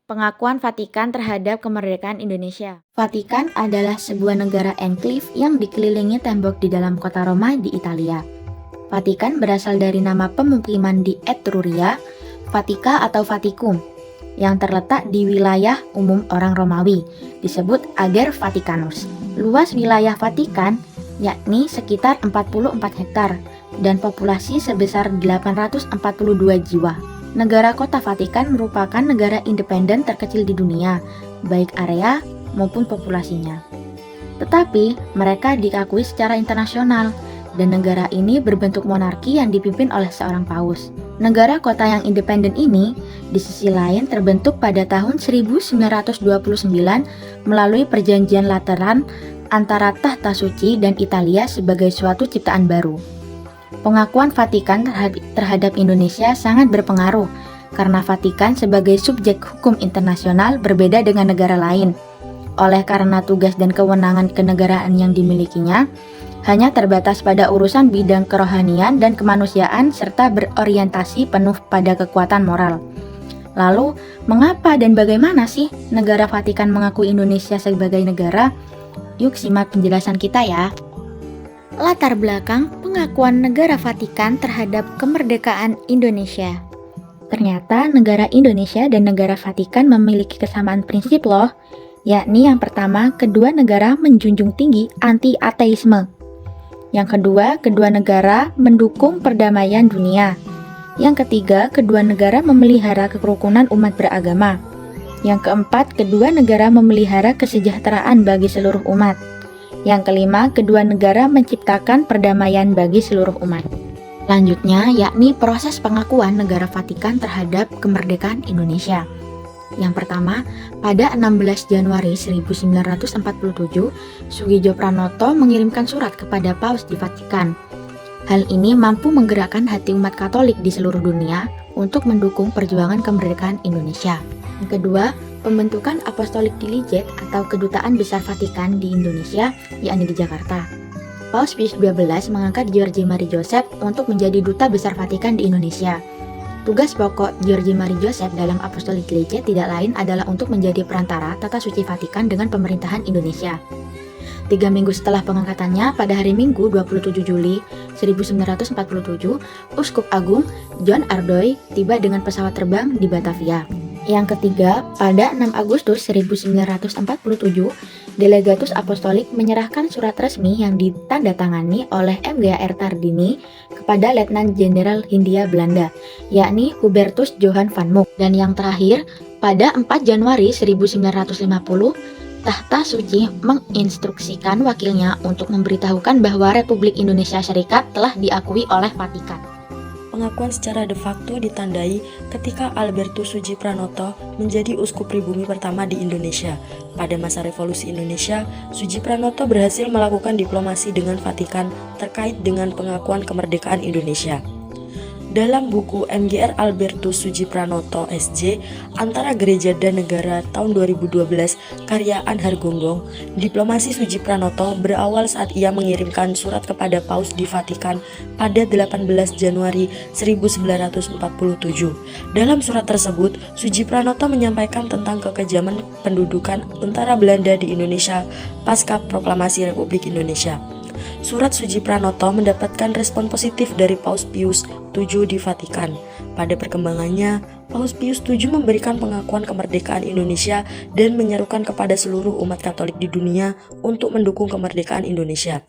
Pengakuan Vatikan terhadap kemerdekaan Indonesia. Vatikan adalah sebuah negara enklave yang dikelilingi tembok di dalam kota Roma di Italia. Vatikan berasal dari nama pemukiman di Etruria, Vatica atau Vaticum, yang terletak di wilayah umum orang Romawi, disebut Ager Vaticanus. Luas wilayah Vatikan yakni sekitar 44 hektar dan populasi sebesar 842 jiwa. Negara Kota Vatikan merupakan negara independen terkecil di dunia, baik area maupun populasinya. Tetapi mereka diakui secara internasional, dan negara ini berbentuk monarki yang dipimpin oleh seorang paus. Negara kota yang independen ini, di sisi lain terbentuk pada tahun 1929 melalui perjanjian Lateran antara Tahta Suci dan Italia sebagai suatu ciptaan baru. Pengakuan Vatikan terhadap Indonesia sangat berpengaruh karena Vatikan sebagai subjek hukum internasional berbeda dengan negara lain. Oleh karena tugas dan kewenangan kenegaraan yang dimilikinya hanya terbatas pada urusan bidang kerohanian dan kemanusiaan serta berorientasi penuh pada kekuatan moral. Lalu, mengapa dan bagaimana sih negara Vatikan mengakui Indonesia sebagai negara? Yuk simak penjelasan kita ya. Latar belakang pengakuan negara Vatikan terhadap kemerdekaan Indonesia. Ternyata negara Indonesia dan negara Vatikan memiliki kesamaan prinsip loh, yakni yang pertama, kedua negara menjunjung tinggi anti-ateisme. Yang kedua, kedua negara mendukung perdamaian dunia. Yang ketiga, kedua negara memelihara kerukunan umat beragama. Yang keempat, kedua negara memelihara kesejahteraan bagi seluruh umat. Yang kelima, kedua negara menciptakan perdamaian bagi seluruh umat. Selanjutnya, yakni proses pengakuan negara Vatikan terhadap kemerdekaan Indonesia. Yang pertama, pada 16 Januari 1947, Soegija Pranoto mengirimkan surat kepada Paus di Vatikan. Hal ini mampu menggerakkan hati umat Katolik di seluruh dunia untuk mendukung perjuangan kemerdekaan Indonesia. Yang kedua, pembentukan Apostolic Delegate atau Kedutaan Besar Vatikan di Indonesia, yakni di Jakarta. Paus Pius XII mengangkat Giorgio Marie Joseph untuk menjadi Duta Besar Vatikan di Indonesia. Tugas pokok Giorgio Marie Joseph dalam Apostolic Delegate tidak lain adalah untuk menjadi perantara tata suci Vatikan dengan pemerintahan Indonesia. 3 minggu setelah pengangkatannya, pada hari Minggu 27 Juli 1947, Uskup Agung John Ardoy tiba dengan pesawat terbang di Batavia. Yang ketiga, pada 6 Agustus 1947, Delegatus Apostolik menyerahkan surat resmi yang ditandatangani oleh MGR Tardini kepada Letnan Jenderal Hindia Belanda, yakni Hubertus Johan van Mook. Dan yang terakhir, pada 4 Januari 1950, Tahta Suci menginstruksikan wakilnya untuk memberitahukan bahwa Republik Indonesia Serikat telah diakui oleh Vatikan. Pengakuan secara de facto ditandai ketika Albertus Suci Pranoto menjadi uskup pribumi pertama di Indonesia. Pada masa Revolusi Indonesia, Suci Pranoto berhasil melakukan diplomasi dengan Vatikan terkait dengan pengakuan kemerdekaan Indonesia. Dalam buku MGR Albertus Suci Pranoto SJ Antara Gereja dan Negara tahun 2012 karya Anhar Gonggong, diplomasi Suci Pranoto berawal saat ia mengirimkan surat kepada Paus di Vatikan pada 18 Januari 1947. Dalam surat tersebut, Suci Pranoto menyampaikan tentang kekejaman pendudukan tentara Belanda di Indonesia pasca proklamasi Republik Indonesia. Surat Suci Pranoto mendapatkan respon positif dari Paus Pius VII di Vatikan. Pada perkembangannya, Paus Pius VII memberikan pengakuan kemerdekaan Indonesia dan menyerukan kepada seluruh umat Katolik di dunia untuk mendukung kemerdekaan Indonesia.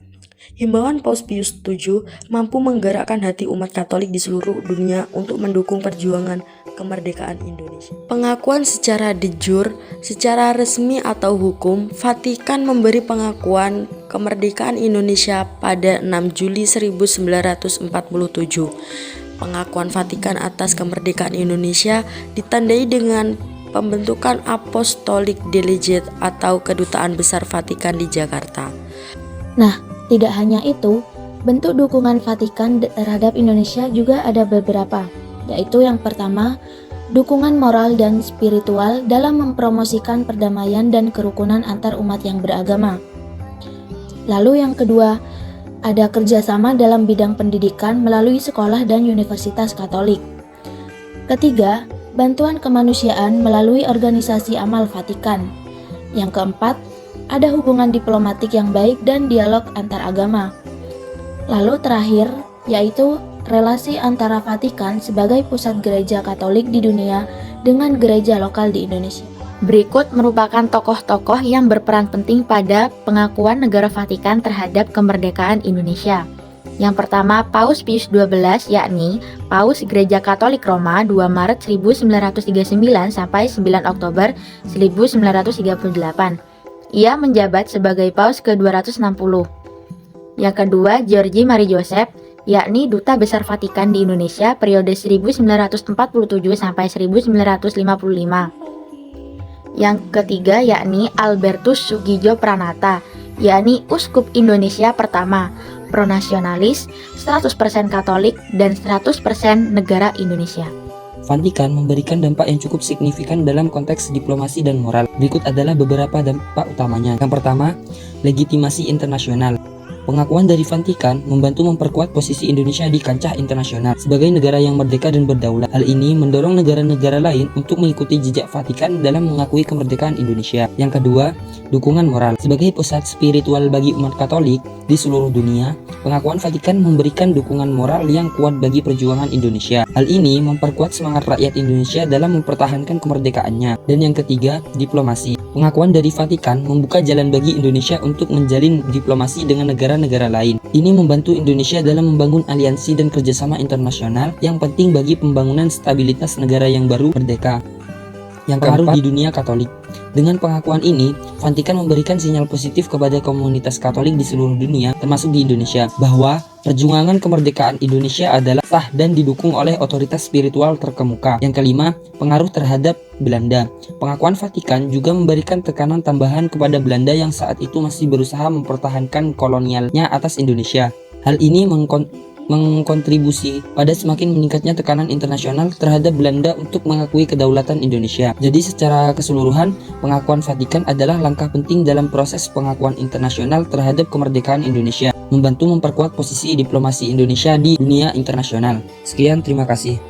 Himbauan Paus Pius VII mampu menggerakkan hati umat Katolik di seluruh dunia untuk mendukung perjuangan kemerdekaan Indonesia. Pengakuan secara de jure, secara resmi atau hukum, Vatikan memberi pengakuan kemerdekaan Indonesia pada 6 Juli 1947. Pengakuan Vatikan atas kemerdekaan Indonesia ditandai dengan pembentukan Apostolic Delegate atau Kedutaan Besar Vatikan di Jakarta. Nah, tidak hanya itu, bentuk dukungan Vatikan terhadap Indonesia juga ada beberapa, yaitu yang pertama, dukungan moral dan spiritual dalam mempromosikan perdamaian dan kerukunan antar umat yang beragama. Lalu yang kedua, ada kerjasama dalam bidang pendidikan melalui sekolah dan universitas Katolik. Ketiga, bantuan kemanusiaan melalui organisasi amal Vatikan. Yang keempat, ada hubungan diplomatik yang baik dan dialog antar agama. Lalu terakhir, yaitu relasi antara Vatikan sebagai pusat gereja Katolik di dunia dengan gereja lokal di Indonesia. Berikut merupakan tokoh-tokoh yang berperan penting pada pengakuan negara Vatikan terhadap kemerdekaan Indonesia. Yang pertama, Paus Pius XII, yakni Paus Gereja Katolik Roma 2 Maret 1939 sampai 9 Oktober 1938. Ia menjabat sebagai Paus ke-260. Yang kedua, Giorgi Mari Joseph, yakni Duta Besar Vatikan di Indonesia periode 1947 sampai 1955. Yang ketiga, yakni Albertus Soegidjo Pranata, yakni Uskup Indonesia pertama, pronasionalis, 100% Katolik, dan 100% negara Indonesia. Vatikan memberikan dampak yang cukup signifikan dalam konteks diplomasi dan moral. Berikut adalah beberapa dampak utamanya. Yang pertama, legitimasi internasional. Pengakuan dari Vatikan membantu memperkuat posisi Indonesia di kancah internasional sebagai negara yang merdeka dan berdaulat. Hal ini mendorong negara-negara lain untuk mengikuti jejak Vatikan dalam mengakui kemerdekaan Indonesia. Yang kedua, dukungan moral. Sebagai pusat spiritual bagi umat Katolik di seluruh dunia, pengakuan Vatikan memberikan dukungan moral yang kuat bagi perjuangan Indonesia. Hal ini memperkuat semangat rakyat Indonesia dalam mempertahankan kemerdekaannya. Dan yang ketiga, diplomasi. Pengakuan dari Vatikan membuka jalan bagi Indonesia untuk menjalin diplomasi dengan negara-negara lain. Ini membantu Indonesia dalam membangun aliansi dan kerjasama internasional yang penting bagi pembangunan stabilitas negara yang baru merdeka. Yang keempat, di dunia Katolik. Dengan pengakuan ini, Vatikan memberikan sinyal positif kepada komunitas Katolik di seluruh dunia, termasuk di Indonesia, bahwa perjuangan kemerdekaan Indonesia adalah sah dan didukung oleh otoritas spiritual terkemuka. Yang kelima, pengaruh terhadap Belanda. Pengakuan Vatikan juga memberikan tekanan tambahan kepada Belanda yang saat itu masih berusaha mempertahankan kolonialnya atas Indonesia. Hal ini mengkontribusi pada semakin meningkatnya tekanan internasional terhadap Belanda untuk mengakui kedaulatan Indonesia. Jadi secara keseluruhan, pengakuan Vatikan adalah langkah penting dalam proses pengakuan internasional terhadap kemerdekaan Indonesia, membantu memperkuat posisi diplomasi Indonesia di dunia internasional. Sekian, terima kasih.